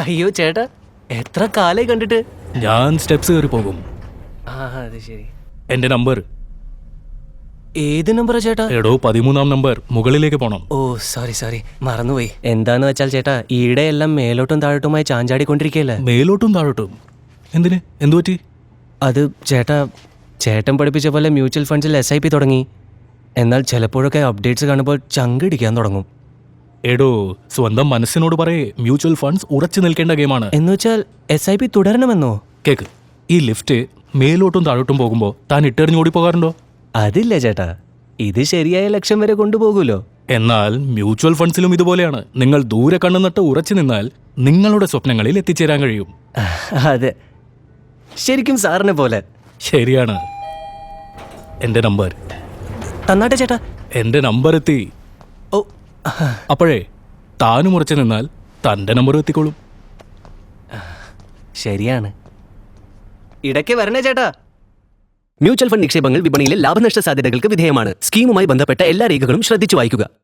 അയ്യോ ചേട്ടാ, എത്ര കാലായി കണ്ടിട്ട്. ഞാൻ സ്റ്റെപ്സ് കയറി പോകും. ആ അത് ശരി. എന്റെ നമ്പർ ഏത് നമ്പറാ ചേട്ടാ? എടോ 13-ാം നമ്പർ, മുകളിലേക്ക് പോണം. ഓ സോറി മറന്നുപോയി. എന്താന്ന് വെച്ചാൽ ചേട്ടാ, ഈയിടെ എല്ലാം മേലോട്ടും താഴോട്ടുമായി ചാഞ്ചാടിക്കൊണ്ടിരിക്കുകയല്ലേ. മേലോട്ടും താഴോട്ടും എന്തിന്? എന്തു പറ്റി? അത് ചേട്ടൻ പഠിപ്പിച്ച പോലെ മ്യൂച്വൽ ഫണ്ട്സിൽ SIP തുടങ്ങി. എന്നാൽ ചിലപ്പോഴൊക്കെ അപ്ഡേറ്റ്സ് കാണുമ്പോൾ ചങ്കിടിക്കാൻ തുടങ്ങും. എടോ, സ്വന്തം മനസ്സിനോട് പറയേ, മ്യൂച്വൽ ഫണ്ട്സ് ഉറച്ചു നിൽക്കേണ്ട ഗെയിമാണ്. എന്നുവെച്ചാൽ SIP തുടരണമെന്നോ? കേക്ക്, ഈ ലിഫ്റ്റ് മേലോട്ടും താഴോട്ടും പോകുമ്പോൾ താൻ ഇട്ടെറിഞ്ഞ് ഓടിപ്പോകാറുണ്ടോ? അതില്ല ചേട്ടാ, ഇത് ശരിയായ ലക്ഷ്യം വരെ കൊണ്ടുപോകൂലോ. എന്നാൽ മ്യൂച്വൽ ഫണ്ട്സിലും ഇതുപോലെയാണ്. നിങ്ങൾ ദൂരെ കണ്ണുനട്ട് ഉറച്ചു നിന്നാൽ നിങ്ങളുടെ സ്വപ്നങ്ങളിൽ എത്തിച്ചേരാൻ കഴിയും. അതെ, ശരിക്കും സാറിനെ പോലെ. ശരിയാണ്. എന്റെ നമ്പർ തന്നാട്ടെ ചേട്ടാ. എന്റെ നമ്പർ എത്തി. ഓ അപ്പോഴേ താനും ഉറച്ചു നിന്നാൽ തന്റെ നമ്പറും എത്തിക്കോളും. ശരിയാണ്. ഇടയ്ക്ക് വരണേ ചേട്ടാ. മ്യൂച്വൽ ഫണ്ട് നിക്ഷേപങ്ങൾ വിപണിയിലെ ലാഭനഷ്ട സാധ്യതകൾക്ക് വിധേയമാണ്. സ്കീമുമായി ബന്ധപ്പെട്ട എല്ലാ രേഖകളും ശ്രദ്ധിച്ചു വായിക്കുക.